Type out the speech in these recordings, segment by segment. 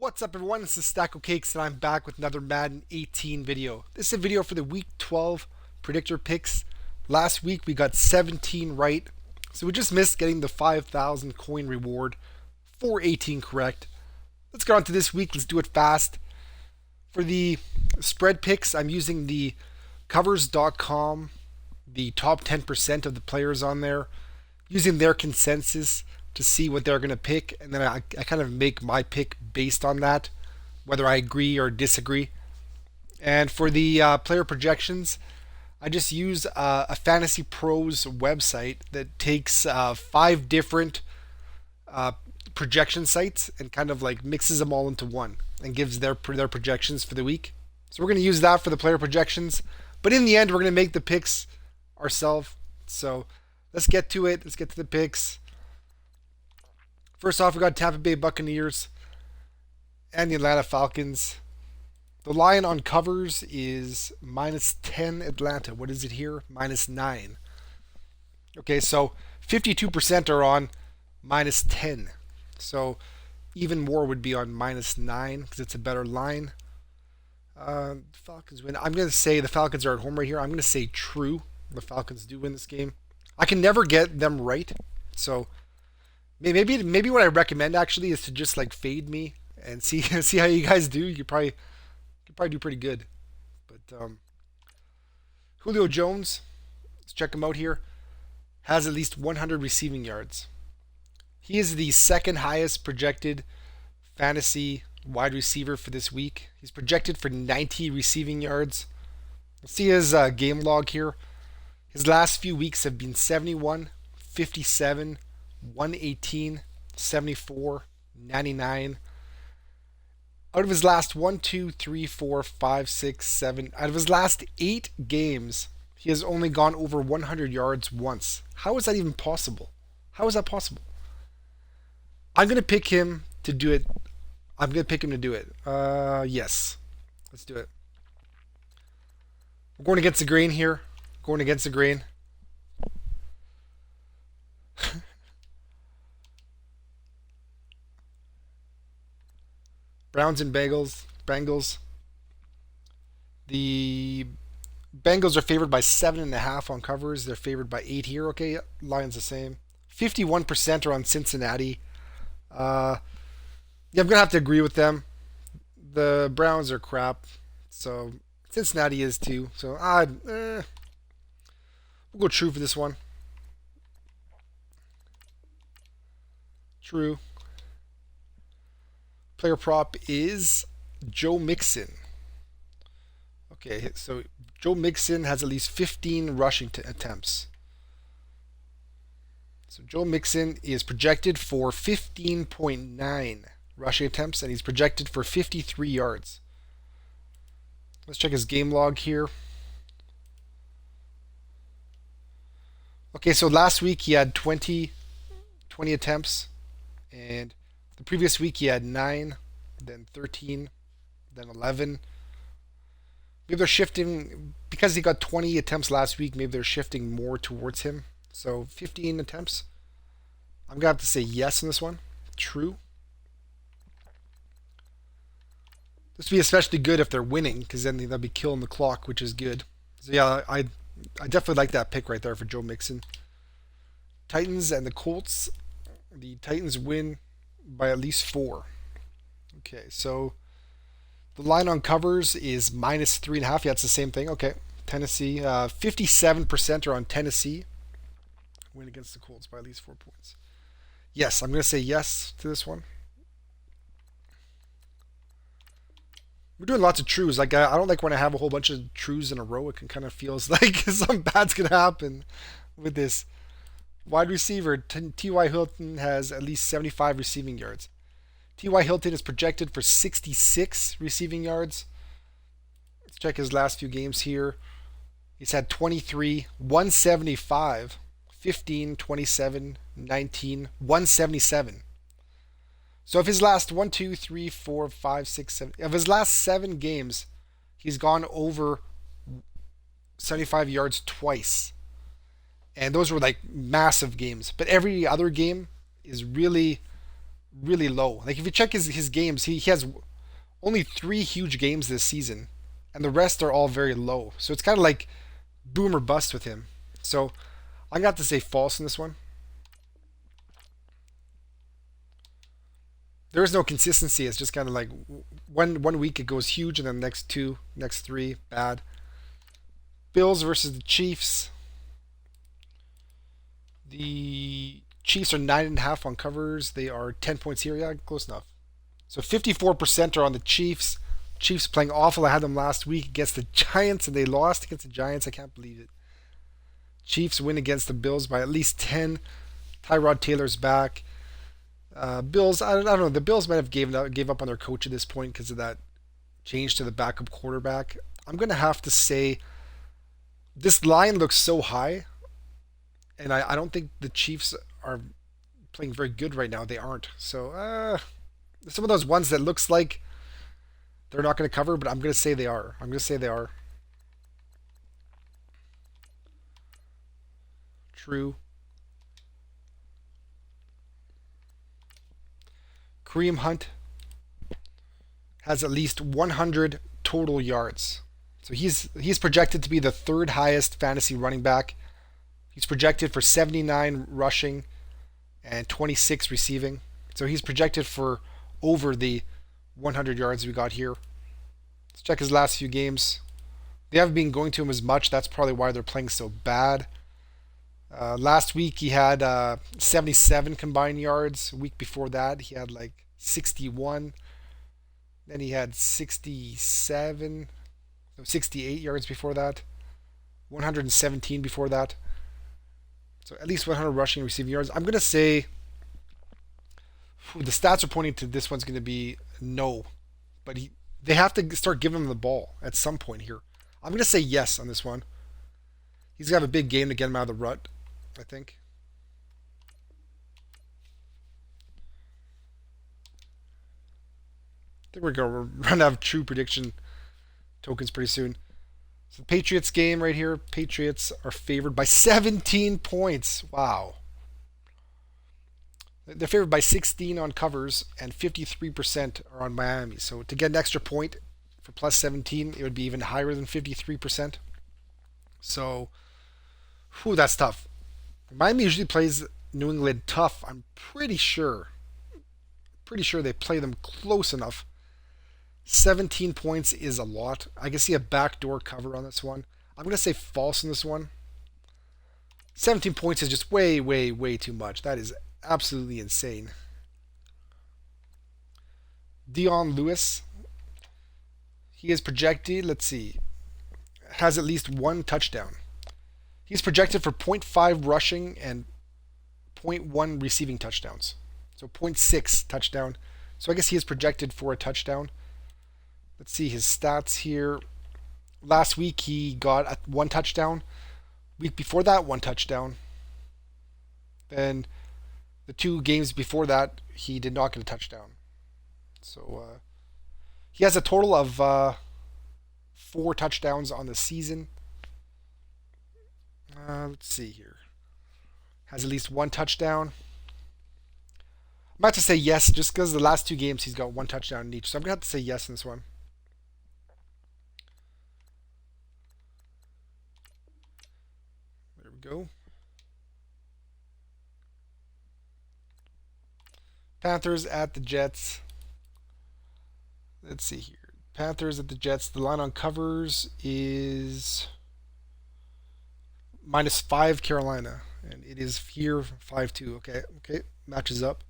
What's up everyone, this is Stacko Cakes and I'm back with another Madden 18 video. This is a video for the Week 12 Predictor Picks. Last week we got 17 right, so we just missed getting the 5,000 coin reward for 18 correct. Let's get on to this week, let's do it fast. For the spread picks, I'm using the covers.com, the top 10% of the players on there, using their consensus to see what they're going to pick, and then I kind of make my pick based on that, whether I agree or disagree. And for the player projections, I just use a Fantasy Pros website that takes 5 different projection sites and kind of like mixes them all into one and gives their projections for the week. So we're going to use that for the player projections, but in the end, we're going to make the picks ourselves. So let's get to it. Let's get to the picks. First off, we got Tampa Bay Buccaneers and the Atlanta Falcons. The line on covers is -10 Atlanta. What is it here? -9. Okay, so 52% are on -10. So even more would be on -9 because it's a better line. Falcons win. I'm going to say the Falcons are at home right here. I'm going to say true. The Falcons do win this game. I can never get them right, so maybe what I recommend actually is to just like fade me and see see how you guys do. You could probably do pretty good. But Julio Jones, let's check him out here. Has at least 100 receiving yards. He is the second highest projected fantasy wide receiver for this week. He's projected for 90 receiving yards. Let's see his game log here. His last few weeks have been 71, 57, 118, 74, 99. Out of his last 1, 2, 3, 4, 5, 6, 7, out of his last 8 games, he has only gone over 100 yards once. How is that even possible? How is that possible? I'm going to pick him to do it. Yes. Let's do it. We're going against the grain here. Going against the grain. Browns and Bengals. The Bengals are favored by 7.5 on covers. They're favored by 8 here. Okay, line's the same. 51% are on Cincinnati. Yeah, I'm gonna have to agree with them. The Browns are crap, so Cincinnati is too. So we'll go true for this one. True. Player prop is Joe Mixon. Okay, so Joe Mixon has at least 15 rushing attempts. So Joe Mixon is projected for 15.9 rushing attempts, and he's projected for 53 yards. Let's check his game log here. Okay, so last week he had 20 attempts, and the previous week he had 9, then 13, then 11. Maybe they're shifting, because he got 20 attempts last week, maybe they're shifting more towards him. So 15 attempts. I'm going to have to say yes on this one. True. This would be especially good if they're winning, because then they'll be killing the clock, which is good. So yeah, I definitely like that pick right there for Joe Mixon. Titans and the Colts. The Titans win by at least 4. Okay, so the line on covers is -3.5. Yeah, it's the same thing. Okay, Tennessee. 57% are on Tennessee. Win against the Colts by at least 4 points. Yes, I'm going to say yes to this one. We're doing lots of trues. Like I don't like when I have a whole bunch of trues in a row. It can kind of feels like some bad's going to happen with this. Wide receiver T.Y. Hilton has at least 75 receiving yards. T.Y. Hilton is projected for 66 receiving yards. Let's check his last few games here. He's had 23, 175, 15, 27, 19, 177. So if his last 1, 2, 3, 4, 5, 6, 7, of his last 7 games, he's gone over 75 yards twice. And those were like massive games. But every other game is really really low. Like if you check his games, he has only 3 huge games this season, and the rest are all very low. So it's kind of like boom or bust with him. So I got to say false in this one. There is no consistency. It's just kind of like one week it goes huge, and then next three bad. Bills versus the Chiefs. The Chiefs are 9.5 on covers. They are 10 points here. Yeah, close enough. So 54% are on the Chiefs. Chiefs playing awful. I had them last week against the Giants, and they lost against the Giants. I can't believe it. Chiefs win against the Bills by at least 10. Tyrod Taylor's back. Bills, I don't know. The Bills might have gave up on their coach at this point because of that change to the backup quarterback. I'm going to have to say this line looks so high, and I don't think the Chiefs are playing very good right now. They aren't. So some of those ones that looks like they're not going to cover, but I'm going to say they are. I'm going to say they are. True. Kareem Hunt has at least 100 total yards. So he's projected to be the third highest fantasy running back. He's projected for 79 rushing and 26 receiving. So he's projected for over the 100 yards we got here. Let's check his last few games. They haven't been going to him as much. That's probably why they're playing so bad. Last week he had 77 combined yards. A week before that he had like 61. Then he had 68 yards before that. 117 before that. So at least 100 rushing and receiving yards. I'm going to say the stats are pointing to this one's going to be no. But they have to start giving him the ball at some point here. I'm going to say yes on this one. He's going to have a big game to get him out of the rut, I think. I think we're going to run out of true prediction tokens pretty soon. So the Patriots game right here. Patriots are favored by 17 points. Wow. They're favored by 16 on covers and 53% are on Miami. So to get an extra point for plus 17, it would be even higher than 53%. So, that's tough. Miami usually plays New England tough. I'm pretty sure they play them close enough. 17 points is a lot. I can see a backdoor cover on this one. I'm going to say false on this one. 17 points is just way, way, way too much. That is absolutely insane. Dion Lewis. He is projected, let's see, has at least one touchdown. He's projected for 0.5 rushing and 0.1 receiving touchdowns. So 0.6 touchdown. So I guess he is projected for a touchdown. Let's see his stats here. Last week he got one touchdown. Week before that, one touchdown. Then the 2 games before that, he did not get a touchdown. So he has a total of 4 touchdowns on the season. Let's see here. Has at least one touchdown. I'm about to say yes, just because the last 2 games he's got one touchdown in each. So I'm going to have to say yes in this one. There we go. Panthers at the Jets. Let's see here. Panthers at the Jets. The line on covers is -5 Carolina. And it is here 5-2. Okay. Matches up.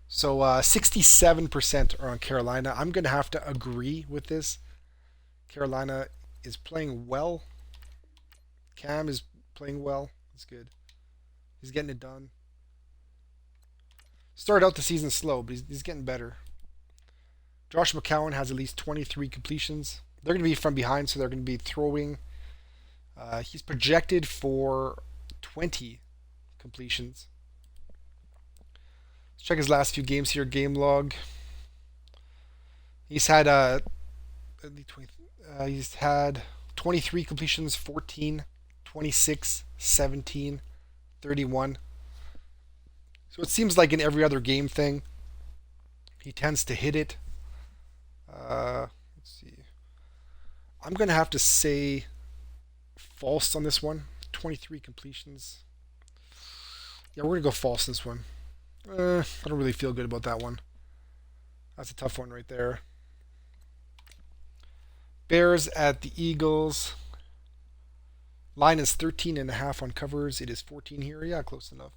So 67% are on Carolina. I'm going to have to agree with this. Carolina is playing well. Cam is playing well. That's good. He's getting it done. Started out the season slow, but he's getting better. Josh McCown has at least 23 completions. They're going to be from behind, so they're going to be throwing. He's projected for 20 completions. Let's check his last few games here. Game log. He's had 23 completions, 14, 26, 17, 31. So it seems like in every other game thing, he tends to hit it. Let's see. I'm gonna have to say false on this one. 23 completions. Yeah, we're gonna go false on this one. I don't really feel good about that one. That's a tough one right there. Bears at the Eagles. Line is 13.5 on covers. It is 14 here. Yeah, close enough.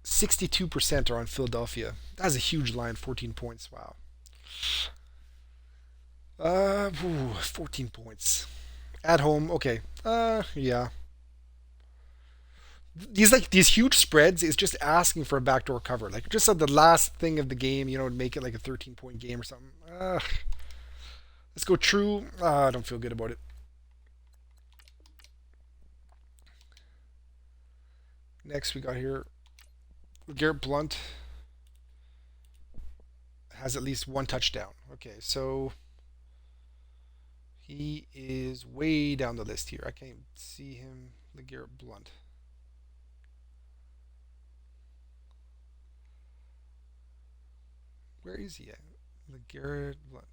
62% are on Philadelphia. That's a huge line, 14 points. Wow. 14 points. At home, okay. Yeah. These huge spreads is just asking for a backdoor cover. Like just at the last thing of the game, make it like a 13-point game or something. Let's go true. I don't feel good about it. Next we got here Garrett Blunt has at least one touchdown. Okay, so he is way down the list here. I can't even see him. LeGarrette Blunt. Where is he at? LeGarrette Blunt.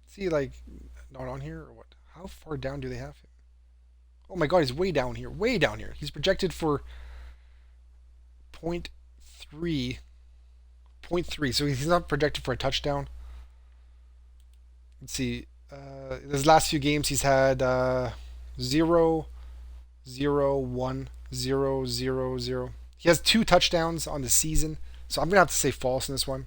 Is he like not on here or what? How far down do they have him? Oh my god, he's way down here. Way down here. He's projected for point 0.3. Point 0.3. So he's not projected for a touchdown. Let's see. His last few games he's had 0, 0, 1, 0, 0, 0. He has 2 touchdowns on the season. So I'm going to have to say false in this one.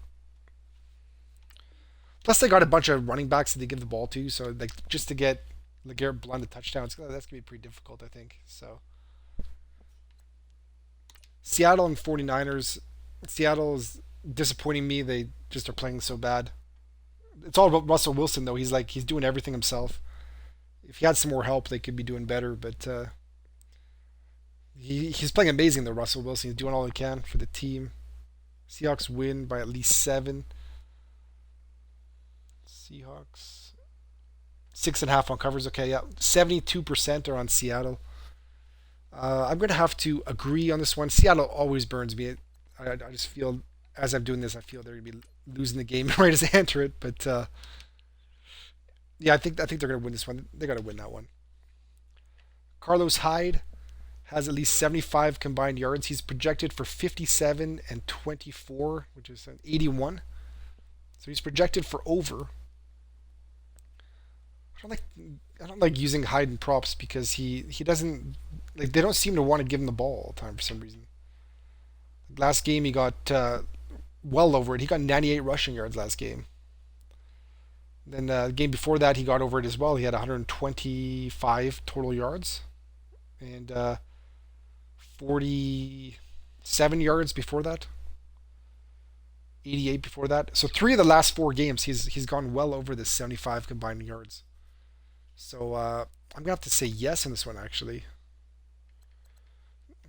Plus they got a bunch of running backs that they give the ball to. So like just to get LeGarrette Blunt a touchdown, that's going to be pretty difficult, I think. So Seattle and 49ers. Seattle is disappointing me. They just are playing so bad. It's all about Russell Wilson though. He's doing everything himself. If he had some more help, they could be doing better. But he's playing amazing though. Russell Wilson. He's doing all he can for the team. Seahawks win by at least 7. Seahawks 6.5 on covers. Okay, yeah, 72% are on Seattle. I'm gonna have to agree on this one. Seattle always burns me. I just feel as I'm doing this, I feel they're gonna be losing the game right as I enter it. But yeah, I think they're gonna win this one. They gotta win that one. Carlos Hyde has at least 75 combined yards. He's projected for 57 and 24, which is an 81. So he's projected for over. I don't like using Hyde in props because he doesn't like they don't seem to want to give him the ball all the time for some reason. Last game he got well over it. He got 98 rushing yards last game. Then the game before that he got over it as well. He had 125 total yards and 47 yards before that. 88 before that. So 3 of the last 4 games he's gone well over the 75 combined yards. So I'm gonna have to say yes in this one actually.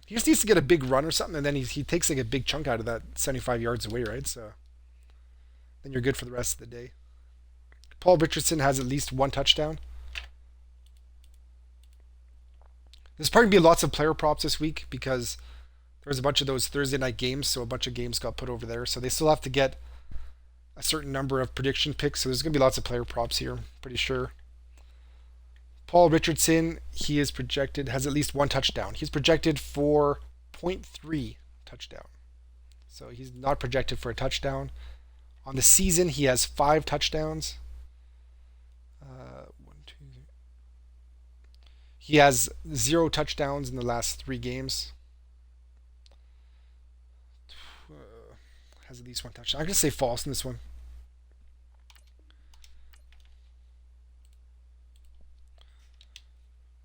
He just needs to get a big run or something, and then he takes like a big chunk out of that 75 yards away, right? So then you're good for the rest of the day. Paul Richardson has at least 1 touchdown. There's probably gonna be lots of player props this week because there's a bunch of those Thursday night games, so a bunch of games got put over there. So they still have to get a certain number of prediction picks. So there's gonna be lots of player props here, pretty sure. Paul Richardson, he is projected, has at least 1 touchdown. He's projected for 0.3 touchdown. So he's not projected for a touchdown. On the season, he has 5 touchdowns. He has 0 touchdowns in the last 3 games. Has at least 1 touchdown. I'm going to say false in this one.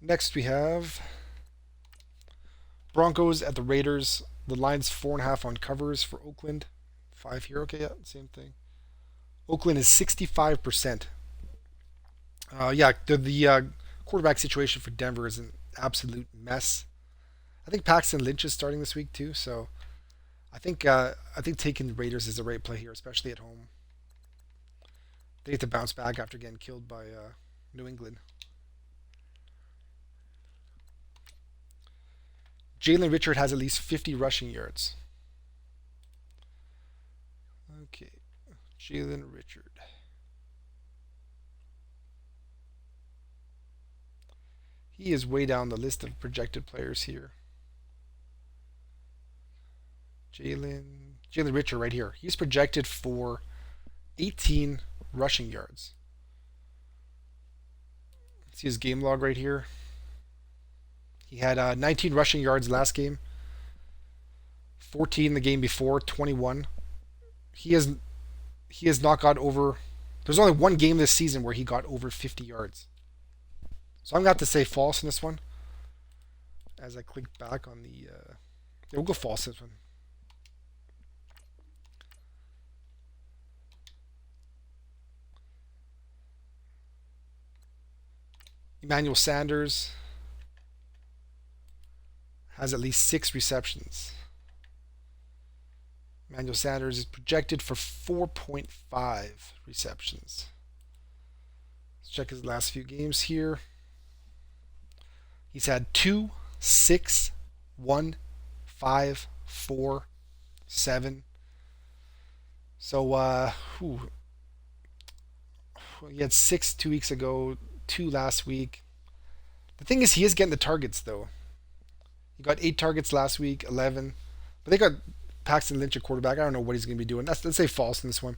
Next we have Broncos at the Raiders. The line's 4.5 on covers for Oakland. 5 here. Okay, yeah, same thing. Oakland is 65%. Yeah, the quarterback situation for Denver is an absolute mess. I think Paxton Lynch is starting this week too, so I think taking the Raiders is the right play here, especially at home. They have to bounce back after getting killed by New England. Jalen Richard has at least 50 rushing yards. Okay, Jalen Richard. He is way down the list of projected players here. Jalen Richard right here. He's projected for 18 rushing yards. See his game log right here. He had 19 rushing yards last game, 14 the game before, 21. He has not got over. There's only one game this season where he got over 50 yards. So I'm going to have to say false in this one. As I click back on the... yeah, we'll go false this one. Emmanuel Sanders has at least 6 receptions. Emmanuel Sanders is projected for 4.5 receptions. Let's check his last few games here. He's had 2, 6, 1, 5, 4, 7. So, he had 6 2 weeks ago, 2 last week. The thing is, he is getting the targets, though. He got 8 targets last week, 11. But they got Paxton Lynch, a quarterback. I don't know what he's going to be doing. Let's say false in this one.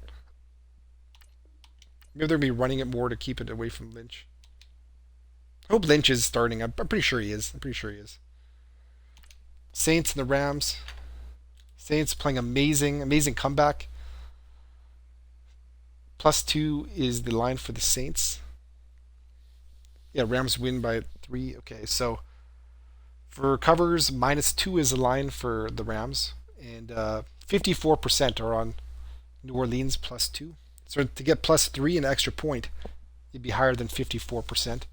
Maybe they're going to be running it more to keep it away from Lynch. I hope Lynch is starting. I'm pretty sure he is. Saints and the Rams. Saints playing amazing comeback. +2 is the line for the Saints. Yeah, Rams win by 3. Okay, so for covers, -2 is the line for the Rams. And 54% are on New Orleans +2. So to get +3, an extra point, you'd be higher than 54%.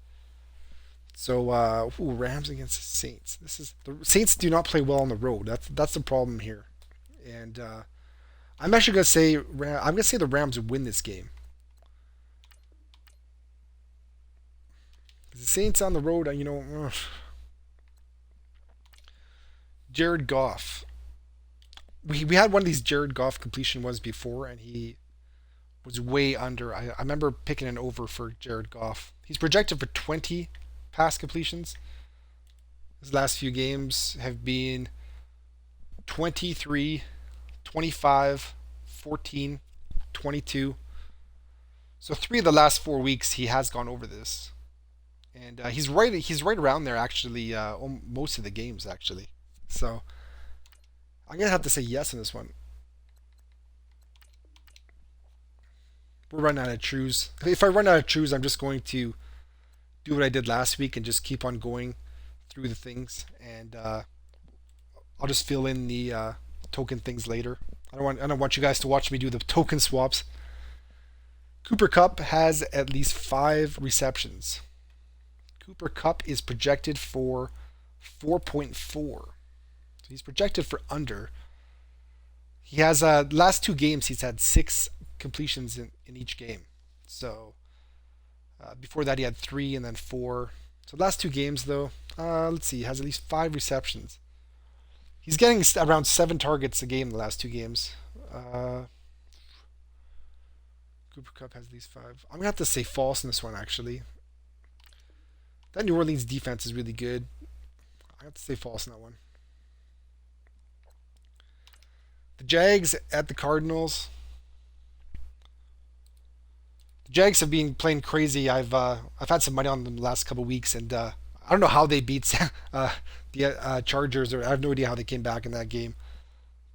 So Rams against the Saints. The Saints do not play well on the road. That's the problem here. And I'm actually gonna say the Rams win this game. The Saints on the road, Jared Goff. We had one of these Jared Goff completion ones before, and he was way under. I remember picking an over for Jared Goff. He's projected for 20 pass completions. His last few games have been 23, 25, 14, 22. So 3 of the last 4 weeks he has gone over this. And he's right around there actually, most of the games actually. So I'm gonna have to say yes in this one. We're running out of trues. If I run out of trues, I'm just going to do what I did last week and just keep on going through the things, and I'll just fill in the token things later. I don't want you guys to watch me do the token swaps. Cooper Kupp has at least 5 receptions. Cooper Kupp is projected for 4.4. So he's projected for under. He has last 2 games he's had 6 completions in each game. So before that he had 3 and then 4. So last 2 games though, let's see, he has at least 5 receptions. He's getting around 7 targets a game the last 2 games. Cooper Kupp has at least 5. I'm gonna have to say false in this one actually. That New Orleans defense is really good. I have to say false in that one. The Jags at the Cardinals. The Jags have been playing crazy. I've had some money on them the last couple of weeks, and I don't know how they beat the Chargers, or I have no idea how they came back in that game.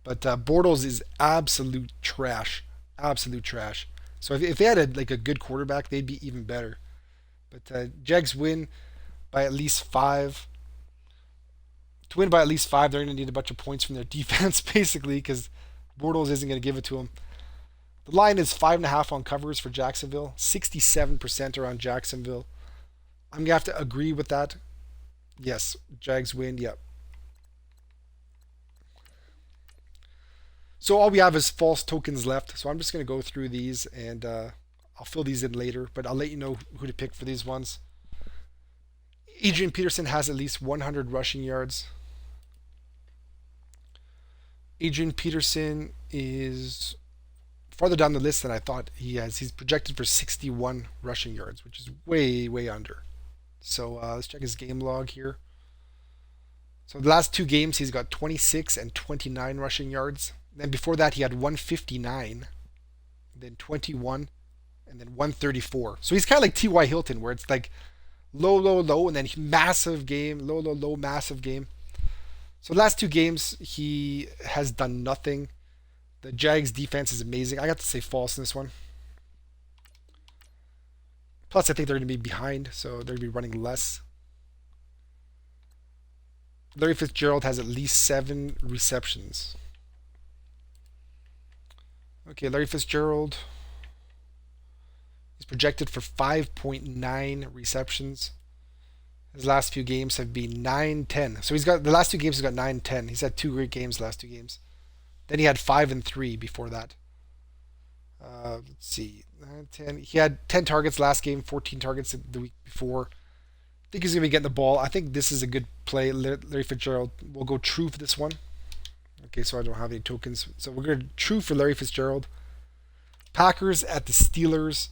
But Bortles is absolute trash. Absolute trash. So if they had a good quarterback, they'd be even better. But Jags win by at least 5. To win by at least 5, they're going to need a bunch of points from their defense, basically, because Bortles isn't going to give it to them. The line is 5.5 on covers for Jacksonville. 67% are on Jacksonville. I'm going to have to agree with that. Yes, Jags win, yep. So all we have is false tokens left. So I'm just going to go through these, and I'll fill these in later, but I'll let you know who to pick for these ones. Adrian Peterson has at least 100 rushing yards. Adrian Peterson is farther down the list than I thought he has. He's projected for 61 rushing yards, which is way, way under. So let's check his game log here. So the last two games, he's got 26 and 29 rushing yards. Then before that, he had 159, then 21, and then 134. So he's kind of like T.Y. Hilton, where it's like low, low, low, and then massive game, low, low, low, massive game. So the last two games, he has done nothing. The Jags defense is amazing. I got to say false in this one. Plus, I think they're going to be behind, so they're going to be running less. Larry Fitzgerald has at least 7 receptions. Okay, Larry Fitzgerald is projected for 5.9 receptions. His last few games have been 9, 10. So he's got the last two games. He's got 9, 10. He's had 2 great games the last 2 games. Then he had 5 and 3 before that. Let's see, 9, 10. He had 10 targets last game, 14 targets the week before. I think he's gonna be getting the ball. I think this is a good play. Larry Fitzgerald will go true for this one. Okay, so I don't have any tokens. So we're going to true for Larry Fitzgerald. Packers at the Steelers.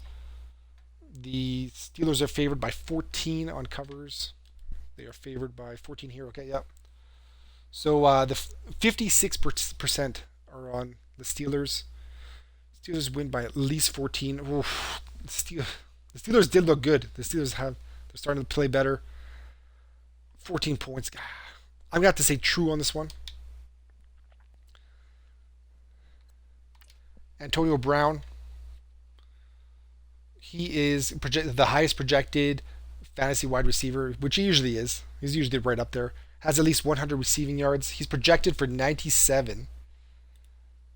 The Steelers are favored by 14 on covers. They are favored by 14 here. Okay, yeah. So the 56% are on the Steelers. Steelers win by at least 14. Oof. The Steelers did look good. They're starting to play better. 14 points. I'm going to have to say true on this one. Antonio Brown. He is the highest projected fantasy wide receiver, which he usually is. He's usually right up there. Has at least 100 receiving yards. He's projected for 97.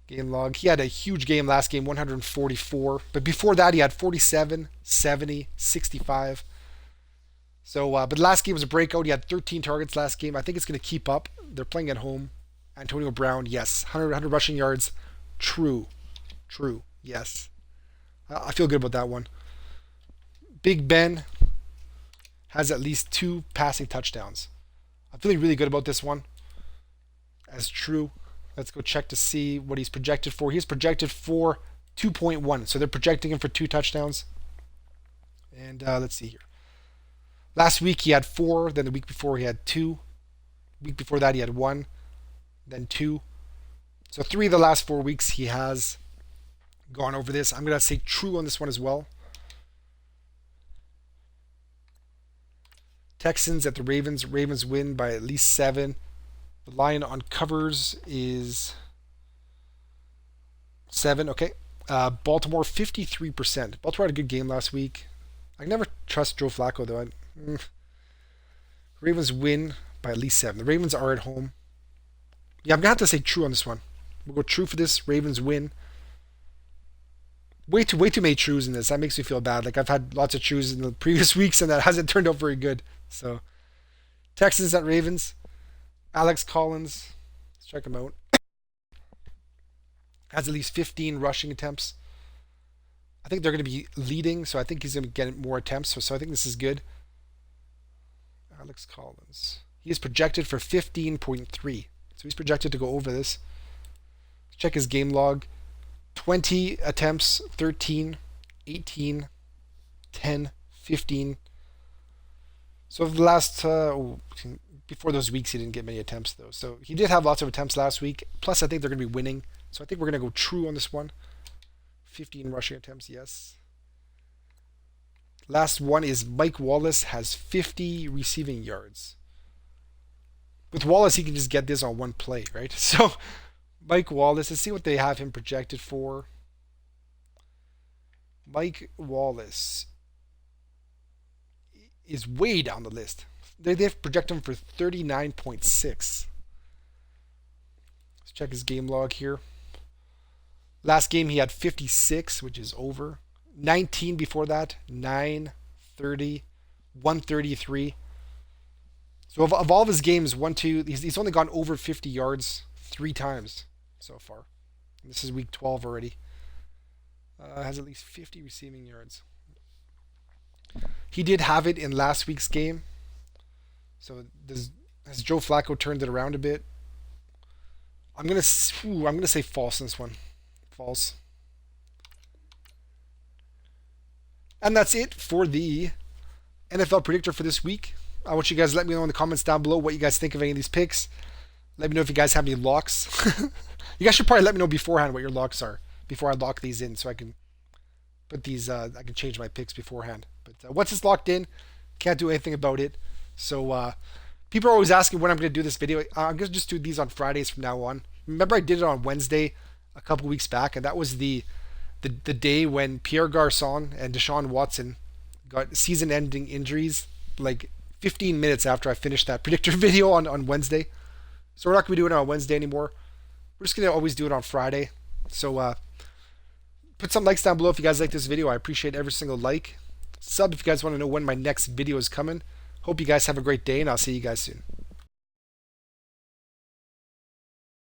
Game log. He had a huge game last game, 144. But before that, he had 47, 70, 65. So, but last game was a breakout. He had 13 targets last game. I think it's going to keep up. They're playing at home. Antonio Brown, yes. 100 rushing yards. True. Yes. I feel good about that one. Big Ben has at least 2 passing touchdowns. I'm feeling really good about this one as true. Let's go check to see what he's projected for. He's projected for 2.1. So they're projecting him for 2 touchdowns. And let's see here. Last week he had 4. Then the week before he had 2. Week before that he had 1. Then 2. So 3 of the last 4 weeks he has gone over this. I'm going to say true on this one as well. Texans at the Ravens. Ravens win by at least 7. The line on covers is 7. Okay. Baltimore 53%. Baltimore had a good game last week. I can never trust Joe Flacco though. Ravens win by at least 7. The Ravens are at home. Yeah, I'm gonna have to say true on this one. We'll go true for this. Ravens win. Way too many trues in this. That makes me feel bad. Like I've had lots of trues in the previous weeks and that hasn't turned out very good. So Texans at Ravens. Alex Collins. Let's check him out. Has at least 15 rushing attempts. I think they're going to be leading, so I think he's going to get more attempts. So I think this is good. Alex Collins. He is projected for 15.3. So he's projected to go over this. Check his game log. 20 attempts, 13, 18, 10, 15. So the last, before those weeks, he didn't get many attempts, though. So he did have lots of attempts last week. Plus, I think they're going to be winning. So I think we're going to go true on this one. 15 rushing attempts, yes. Last one is Mike Wallace has 50 receiving yards. With Wallace, he can just get this on one play, right? So Mike Wallace, let's see what they have him projected for. Mike Wallace is way down the list. They've projected him for 39.6. Let's check his game log here. Last game he had 56, which is over. 19 before that, 9, 30, 133. So of all of his games, he's only gone over 50 yards 3 times so far. And this is week 12 already. Has at least 50 receiving yards. He did have it in last week's game. So has Joe Flacco turned it around a bit? I'm gonna say false in this one. False. And that's it for the NFL predictor for this week. I want you guys to let me know in the comments down below what you guys think of any of these picks. Let me know if you guys have any locks. You guys should probably let me know beforehand what your locks are before I lock these in, so I can put these. I can change my picks beforehand. But once it's locked in, can't do anything about it. So people are always asking when I'm going to do this video. I'm going to just do these on Fridays from now on. Remember, I did it on Wednesday a couple weeks back, and that was the day when Pierre Garçon and Deshaun Watson got season-ending injuries, like 15 minutes after I finished that predictor video on Wednesday. So we're not going to be doing it on Wednesday anymore. We're just going to always do it on Friday. So put some likes down below if you guys like this video. I appreciate every single like. Sub if you guys want to know when my next video is coming. Hope you guys have a great day, and I'll see you guys soon.